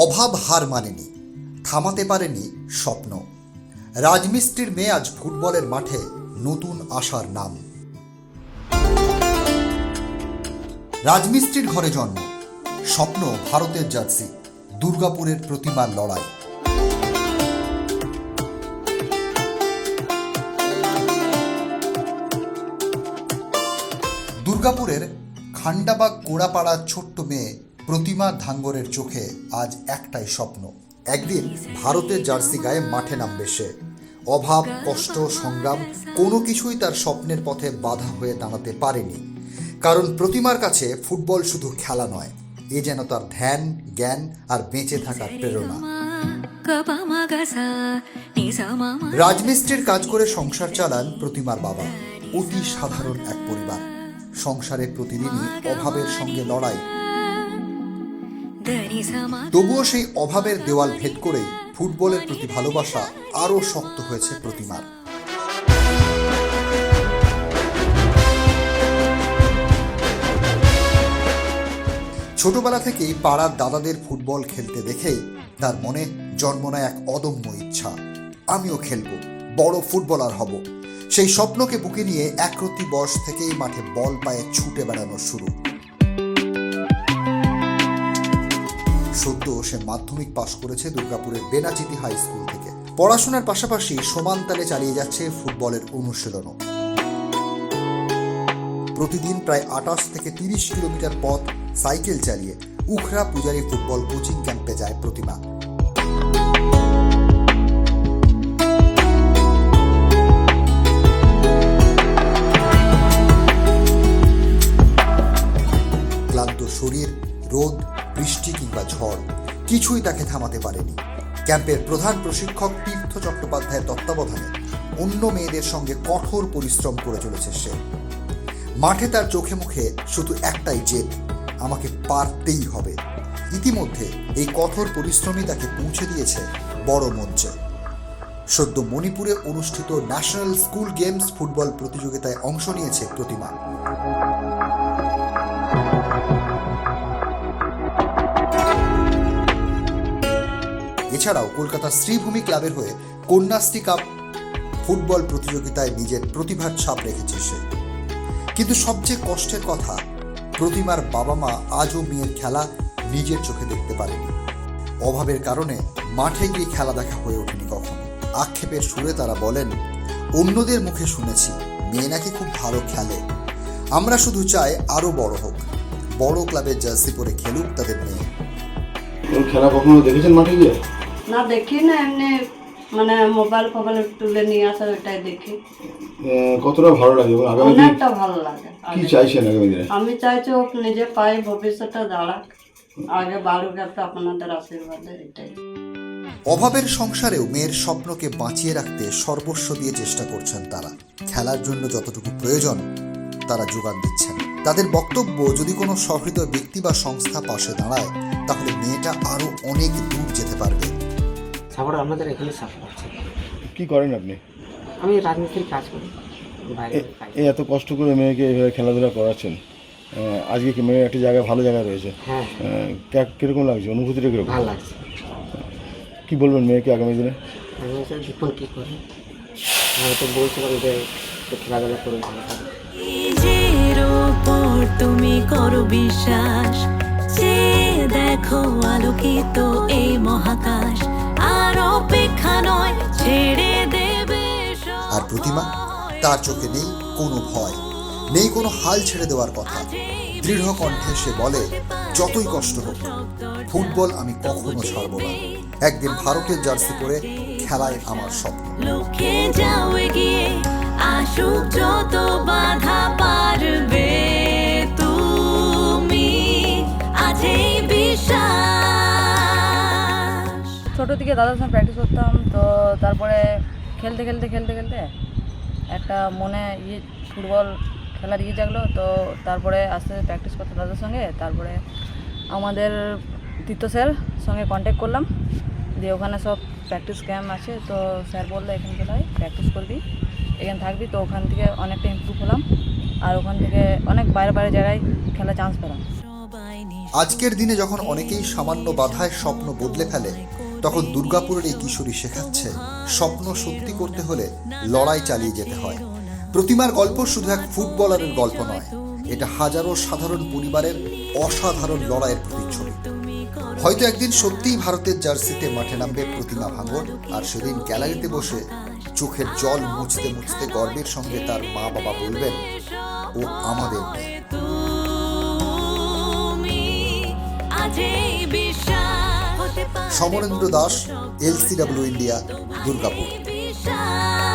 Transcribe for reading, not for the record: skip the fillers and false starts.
অভাব হার মানেনি, থামাতে পারেনি স্বপ্ন। রাজমিস্ত্রির মেয়ে আজ ফুটবলের মাঠে নতুন আশার নাম। রাজমিস্ত্রির ঘরে জন্ম, স্বপ্ন ভারতের জার্সি, দুর্গাপুরের প্রতিমার লড়াই। দুর্গাপুরের খান্ডাবাগ কোড়াপাড়ার ছোট্ট মেয়ে প্রতিমা ধাঙ্গরের চোখে আজ একটাই স্বপ্ন, একদিন ভারতের জার্সি গায়ে মাঠে নামবে সে। অভাব, কষ্ট, সংগ্রাম কোনো কিছুই তার স্বপ্নের পথে বাধা হয়ে দাঁড়াতে পারেনি, কারণ প্রতিমার কাছে ফুটবল শুধু খেলা নয়, এ যেন তার ধ্যান, জ্ঞান আর বেঁচে থাকার প্রেরণা। রাজমিস্ত্রির কাজ করে সংসার চালান প্রতিমার বাবা। অতি সাধারণ এক পরিবার, সংসারে প্রতিদিনই অভাবের সঙ্গে লড়াই। তবুও সেই অভাবের দেওয়াল ভেদ করেই ফুটবলের প্রতি ভালোবাসা আরও শক্ত হয়েছে প্রতিমার। ছোটবেলা থেকেই পাড়ার দাদাদের ফুটবল খেলতে দেখেই তার মনে জন্ম নেয় এক অদম্য ইচ্ছা, আমিও খেলবো, বড় ফুটবলার হব। সেই স্বপ্নকে বুকে নিয়ে একরত্তি বয়স থেকেই মাঠে বল পায়ে ছুটে বেড়ানো শুরু। সদ্য সে মাধ্যমিক পাশ করেছে দুর্গাপুরের বেনাচিতি হাই স্কুল থেকে। পড়াশোনার পাশাপাশি সমান তালে চালিয়ে যাচ্ছে ফুটবলের অনুশীলনও। প্রতিদিন প্রায় 28 থেকে 30 কিলোমিটার পথ সাইকেল চালিয়ে উখরা পূজারী ফুটবল কোচিং ক্যাম্পে যায় প্রতিমা। ক্লান্ত শরীর, রোদ, বৃষ্টি কিংবা ঝড় কিছুই তাকে থামাতে পারেনি। ক্যাম্পের প্রধান প্রশিক্ষক তীর্থ চট্টোপাধ্যায়ের তত্ত্বাবধানে অন্য মেয়েদের সঙ্গে কঠোর পরিশ্রম করে চলেছে সে। মাঠে তার চোখে মুখে শুধু একটাই জেদ, আমাকে পারতেই হবে। ইতিমধ্যে এই কঠোর পরিশ্রমই তাকে পৌঁছে দিয়েছে বড় মঞ্চে। সদ্য মণিপুরে অনুষ্ঠিত ন্যাশনাল স্কুল গেমস ফুটবল প্রতিযোগিতায় অংশ নিয়েছে প্রতিমা। এছাড়াও কলকাতার শ্রীভূমি ক্লাবের হয়ে কন্যাশ্রী কাপ ফুটবল প্রতিযোগিতায় নিজের প্রতিভার ছাপ রেখেছে সে। কিন্তু সবচেয়ে কষ্টের কথা, প্রতিমার বাবা মা আজও মেয়ের খেলা নিজের চোখে দেখতে পারেনি। অভাবের কারণে মাঠে গিয়ে খেলা দেখা হয়ে ওঠেনি কখনো। আক্ষেপের সুরে তারা বলেন, অন্যদের মুখে শুনেছি মেয়ে নাকি খুব ভালো খেলে, আমরা শুধু চাই আরো বড় হোক, বড় ক্লাবের জার্সি পরে খেলুক তাদের মেয়ে। খেলা কখনো দেখেছেন মাঠে গিয়ে? না, দেখি না, এমনি মানে মোবাইল তুলে নিয়ে আসা, ওটাই দেখি। কতটা ভালো লাগে? অনেকটা ভালো লাগে। কি চাইছেন আগামী দিনে? আমি চাইছি ও নিজে পায়ে ভবিষ্যৎটা দাঁড়াক, আগে বাড়ুক, একটা আপনাদের আশীর্বাদে, এটাই। অভাবের সংসারেও মেয়ের স্বপ্নকে বাঁচিয়ে রাখতে সর্বস্ব দিয়ে চেষ্টা করছেন তারা। খেলার জন্য যতটুকু প্রয়োজন তারা যোগান দিচ্ছেন। তাদের বক্তব্য, যদি কোনো সহৃদয় ব্যক্তি বা সংস্থা পাশে দাঁড়ায় তাহলে মেয়েটা আরো অনেক দূর যেতে পারবে। সাপোর্ট আমাদের এখানে সাপোর্ট আছে। কি করেন আপনি? আমি রাজমিস্ত্রির কাজ করি, বাইরে কাজ। এত কষ্ট করে মেয়েকে এইভাবে খেলাধুলা করাচ্ছেন, আজকে কি মেয়ে একটা জায়গায়, ভালো জায়গায় রয়েছে? হ্যাঁ। কিরকম লাগছে, অনুভূতিটা কিরকম? ভালো লাগছে। কি বলবেন মেয়েকে আগামী দিনে? আমি হচ্ছে দেখুন কী করে, আমি তো বলছিলাম যে খেলাধুলা করে ভালো থাকবে। তুমি করো বিশ্বাস, যে দেখো আলোকিত এই মহাকাশ, আর অপেক্ষা নয়, ছেড়ে দেবে। আর প্রতিমা, তার চোখে নেই কোনো ভয়, নেই কোনো হাল ছেড়ে দেওয়ার কথা। দৃঢ় কণ্ঠে সে বলে, যতই কষ্ট হোক, ফুটবল আমি কখনো ছাড়ব না। একদিন ভারতের জার্সি পরে খেলায় আমার স্বপ্ন। লক্ষ্যে যাও এগিয়ে, আসুক যত বাধা, পারবে তুমি, আজই বিশ্বাস। ছোটো থেকে দাদার সঙ্গে প্র্যাকটিস করতাম, তো তারপরে খেলতে একটা মনে ফুটবল খেলার জাগলো, তো তারপরে আস্তে আস্তে প্র্যাকটিস করতাম দাদার সঙ্গে। তারপরে আমাদের তীর্থ স্যার সঙ্গে কন্ট্যাক্ট করলাম, দিয়ে ওখানে সব প্র্যাকটিস ক্যাম্প আছে, তো স্যার বললো এখানে চলে আয়, প্র্যাকটিস করবি, এখানে থাকবি। তো ওখান থেকে অনেকটা ইমপ্রুভ হলাম, আর ওখান থেকে অনেক বাইরে জায়গায় খেলার চান্স পেলাম। আজকের দিনে যখন অনেকেই সামান্য বাধায় স্বপ্ন বদলে ফেলে, তখন দুর্গাপুরের এই কিশোরী শেখাচ্ছে স্বপ্ন সত্যি করতে হলে লড়াই চালিয়ে যেতে হয়। প্রতিমার গল্প শুধু এক ফুটবলারের গল্প নয়, এটা হাজারো সাধারণ পরিবারের অসাধারণ লড়াইয়ের প্রতিচ্ছবি। হয়তো একদিন সত্যিই ভারতের জার্সিতে মাঠে নামবে প্রতিমা ভাঙর, আর সেদিন গ্যালারিতে বসে চোখের জল মুছতে মুছতে গর্বের সঙ্গে তার মা বাবা বলবেন, ও আমাদের মেয়ে। তুমি আজই বিশ্বাস হতে পারে সমরেন্দ্র দাস, LCW ইন্ডিয়া, দুর্গাপুর। বিশ্বাস